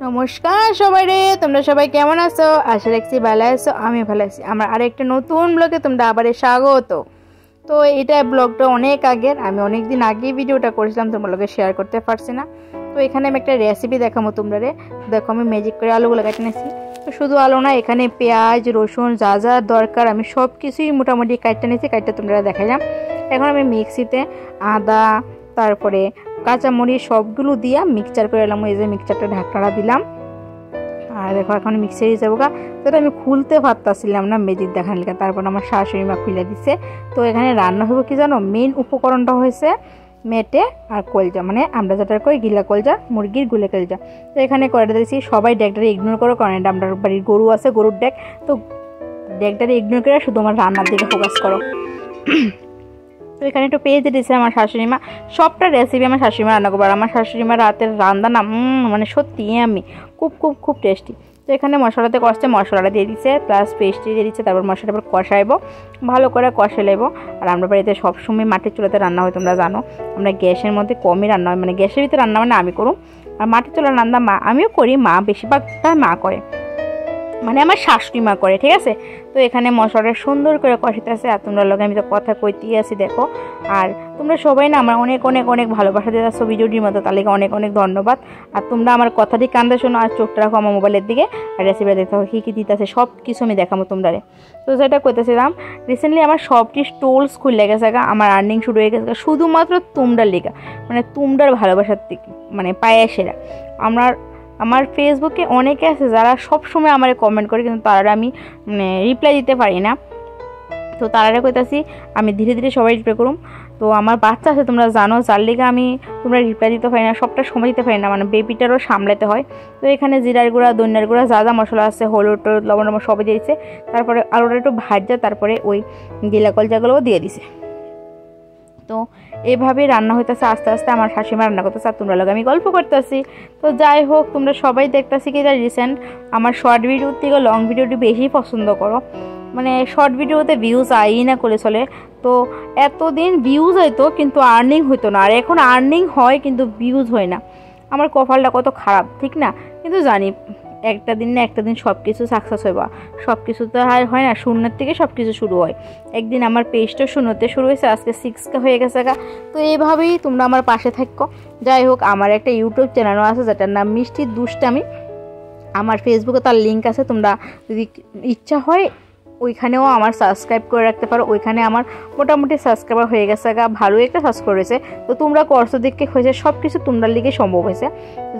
নমস্কার সবাই রে, তোমরা সবাই কেমন আছো? আশা রাখছি ভালো আছো। আমি ভালো আছি। আমার আরেকটা নতুন ব্লগে তোমরা আবার স্বাগত। তো এটা ব্লগটা অনেক আগের, আমি অনেক দিন আগে ভিডিওটা করেছিলাম, তোমার লগে শেয়ার করতে পারছি না। তো এখানে আমি একটা রেসিপি দেখাবো তোমরা রে। দেখো আমি ম্যাজিক করে আলুগুলো কেটে নিয়েছি। তো শুধু আলু না, এখানে পেঁয়াজ রসুন যা যা দরকার আমি সব কিছুই মোটামুটি কাটতে নিয়েছি। কাটতে তোমরা দেখাইলাম। এখন আমি মিক্সিতে আদা তারপরে কাঁচামরিচ সবগুলো দিয়া মিক্সচার করে এলাম। এই যে মিক্সচারটা ঢাকনাটা দিলাম। আর দেখো এখন মিক্সার হিসাবে সেটা আমি খুলতে পারতাছিলাম না ম্যাজিক দেখার লিখে। তারপর আমার শাশুড়ি মা খুলে দিছে। তো এখানে রান্না হবে কি জানো, মেন উপকরণটা হয়েছে মেটে আর কলজা, মানে আমরা যেটা করি গিলা কলজা, মুরগির গুলে কলজা। তো এখানে করে দিয়েছি। সবাই ডেকটারে ইগনোর করো, কারণ এটা আমরা বাড়ির গরু আছে, গরুর ডেক। তো ডেকটারে ইগনোর করে শুধু আমার রান্নার দিকে ফোকাস করো। তো এখানে একটু পেঁয়াজ দিয়েছে আমার শাশুড়ি মা। সবটা রেসিপি আমার শাশুড়ি মা রান্না করবো। আর আমার শাশুড়ি মা রাতের রান্না না মানে সত্যি আমি খুব খুব খুব টেস্টি। তো এখানে মশলাতে কষতে মশলাটা দিয়ে দিচ্ছে, প্লাস পেস্টটি দিয়ে দিচ্ছে। তারপর মশলাটা আবার কষাইবো, ভালো করে কষে নেবো। আর আমরা বাড়িতে সবসময় মাটির চুলাতে রান্না হয়, তোমরা জানো। আমরা গ্যাসের মধ্যে কমই রান্না হয়, মানে গ্যাসের ভিতরে রান্না মানে আমি করুম। আর মাটির চুলার রান্না মা আমিও করি, মা বেশিরভাগটা মা করে, মানে আমার শাশুড়ি মা করে, ঠিক আছে। তো এখানে মশলাটা সুন্দর করে কষাইতেছে। আর তোমরা লোক আমি তো কথা কইতেই আছি দেখো। আর তোমরা সবাই না আমার অনেক অনেক অনেক ভালোবাসা দিয়ে আসছো ভিডিওটির মতো, তার অনেক অনেক ধন্যবাদ। আর তোমরা আমার কথাটি কান্দে শোনো আর চোখটা রাখো আমার মোবাইলের দিকে। আর রেসিপিটা দেখতে হবে কী কী দিতেছে, সব কিছু আমি দেখাবো তোমরা। তো যেটা কইতেছিলাম, রিসেন্টলি আমার সবটি স্টোলস খুলে গেছে, আমার আর্নিং শুরু হয়ে গেছে শুধুমাত্র তোমরার লেগা, মানে তোমরার ভালোবাসার থেকে, মানে পায়ে সেরা। আমার ফেসবুকে অনেকে আছে যারা সবসময় আমার কমেন্ট করে, কিন্তু তারা আমি মানে রিপ্লাই দিতে পারি না। তো তারা কইতাছি আমি ধীরে ধীরে সবাই রিপ্লাই করুম। তো আমার বাচ্চা আছে তোমরা জানো, যার লিগে আমি তোমরা রিপ্লাই দিতে পারি না, সবটা সময় দিতে পারি না, মানে বেবিটারও সামলাতে হয়। তো এখানে জিরার গুঁড়া ধনিয়ার গুঁড়া যা যা মশলা আছে, হলুদ টলুদ লবণ সবই দিয়েছে। তারপরে আলুটা একটু ভাজা, তারপরে ওই গিলা কলজাগুলোও দিয়ে দিছে। তো এভাবেই রান্না হইতেছে আস্তে আস্তে। আমার শাশুড়িমা রান্না করতেছে আর তোমরা লোক আমি গল্প করতেছি। তো যাই হোক, তোমরা সবাই দেখতেছি কি রিসেন্ট আমার শর্ট ভিডিওর থেকে লং ভিডিওটি বেশি পছন্দ করো, মানে শর্ট ভিডিওতে ভিউজ আই না করে চলে। তো এতদিন ভিউজ হইতো কিন্তু আর্নিং হইতো না, আর এখন আর্নিং হয় কিন্তু ভিউজ হয় না। আমার কপালটা কত খারাপ, ঠিক না? কিন্তু জানি একটা দিন না একটা দিন সব কিছু সাকসেস হইবা। সব কিছু তো আর হয় না, শূন্যের থেকে সব কিছু শুরু হয়। একদিন আমার পেজটা শূন্যতে শুরু হয়েছে, আজকে 6K হয়ে গেছে গা। তো এইভাবেই তোমরা আমার পাশে থাকো। যাই হোক, আমার একটা ইউটিউব চ্যানেলও আছে যেটার নাম মিষ্টি দুষ্টামি। আমার ফেসবুকে তার লিঙ্ক আছে, তোমরা যদি ইচ্ছা হয় ওইখানেও আমার সাবস্ক্রাইব করে রাখতে পারো। ওইখানে আমার মোটামুটি সাবস্ক্রাইবার হয়ে গেছে গা, ভালো একটা সাবস্ক্রাইব হয়েছে। তো তোমরা করছো দিকে হয়েছে, সব কিছু তোমরা লিগে সম্ভব হয়েছে।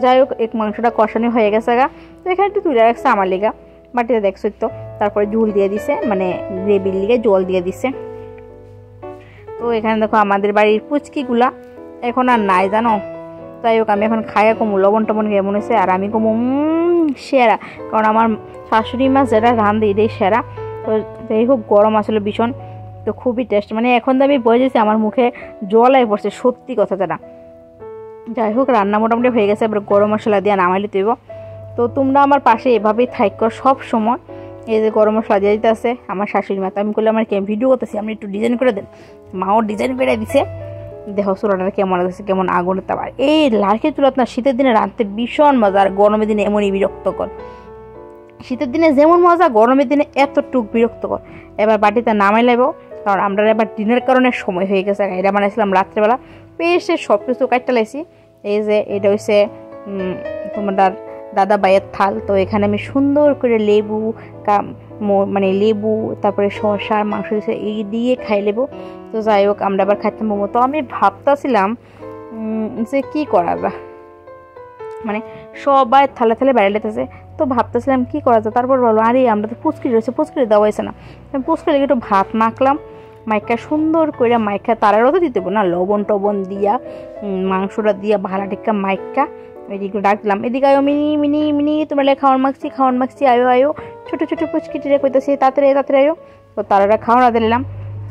যাই হোক, এক মাংসটা কষানো হয়ে গেছে গা। তো এখানে একটু তুলে রাখছে আমার লিগা, বাটিতে দেখছো তো। তারপরে ঝোল দিয়ে দিছে, মানে গ্রেভির লিগে জল দিয়ে দিছে। তো এখানে দেখো আমাদের বাড়ির পুচকিগুলা এখন আর নাই জানো। যাই হোক, আমি এখন খাইয়া কমু, লবণ টবণ কেমন হয়েছে। আর আমি কমু সেরা, কারণ আমার শাশুড়ি মা যেটা রান্ধে এটাই সেরা। তো যাই হোক, গরম আসলে ভীষণ, তো খুবই টেস্ট, মানে এখন তো আমি বলেছি আমার মুখে জল আই পড়ছে, সত্যি কথা জানা। যাই হোক, রান্না মোটামুটি হয়ে গেছে, এবার গরম মশলা দিয়ে নামাইলে তুইব। তো তোমরা আমার পাশে এভাবেই থাকো সব সময়। এই যে গরম মশলা দিয়ে দিতে আছে আমার শাশুড়ি মা। তো আমি করলে আমার ভিডিও করতেছি, আপনি একটু ডিজাইন করে দেন। মাও ডিজাইন করে দিছে। দেখো চুলাটা কেমন আছে, কেমন আগুন। তারপর এই লার্কের চুলা আপনার শীতের দিনে রাঁধতে ভীষণ মজা, আর গরমের দিনে এমনই বিরক্তকর। শীতের দিনে যেমন মজা, গরমের দিনে এতটুক বিরক্তকর। এবার বাটিতে নামাই লাগবো, কারণ আমরা এবার ডিনার কারণে সময় হয়ে গেছে। এটা বানাইছিলাম রাত্রেবেলা, পেয়েছে সব কিছু কাটতে লাইছি। এই যে এটা হচ্ছে তোমার দাদা বাইয়ের থাল। তো এখানে আমি সুন্দর করে লেবু, মানে লেবু, তারপরে শসার মাংস দিয়েছে, এই দিয়ে খাই লেবো। তো যাই হোক, আমরা আবার খাইতে মোমো। তো আমি ভাবতেছিলাম যে কি করা যায়, মানে সবাই থালে থালে বেড়ে লেতেছে। তো ভাবতেছিলাম কি করা যায়। তারপর বললো আরে আমরা তো পুচকি রয়েছে, পুচকি দেওয়া হয়েছে না। আমি পুচকি লেগে একটু ভাত মাখলাম, মাইকা সুন্দর করে মাইকা, তারারও তো দিতে না, লবণ টবণ দিয়া মাংসটা দিয়া ভাড়া টিক্কা মাইকা এদিকে ডাকলাম, এদিকে আয়ো মিনি মিনি মিনি, তোমরা খাওয়ান মাখছি আয়ো আয়ো, ছোটো ছোটো পুচকিটিরা কইতেছে তাড়াতাড়ি তাড়াতাড়ি আয়ো। তো তারা খাওয়ানো দিলাম।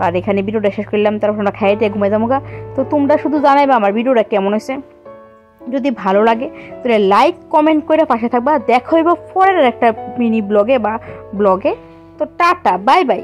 আর এখানে ভিডিওটা শেষ করলাম, তারপর আমরা খাইতে ঘুমাই যাবো গা। তো তোমরা শুধু জানাইবা আমার ভিডিওটা কেমন হয়েছে। যদি ভালো লাগে তাহলে লাইক কমেন্ট করে পাশে থাকবা। দেখা হইব পরের একটা মিনি ব্লগে বা ব্লগে। তো টাটা, বাই বাই।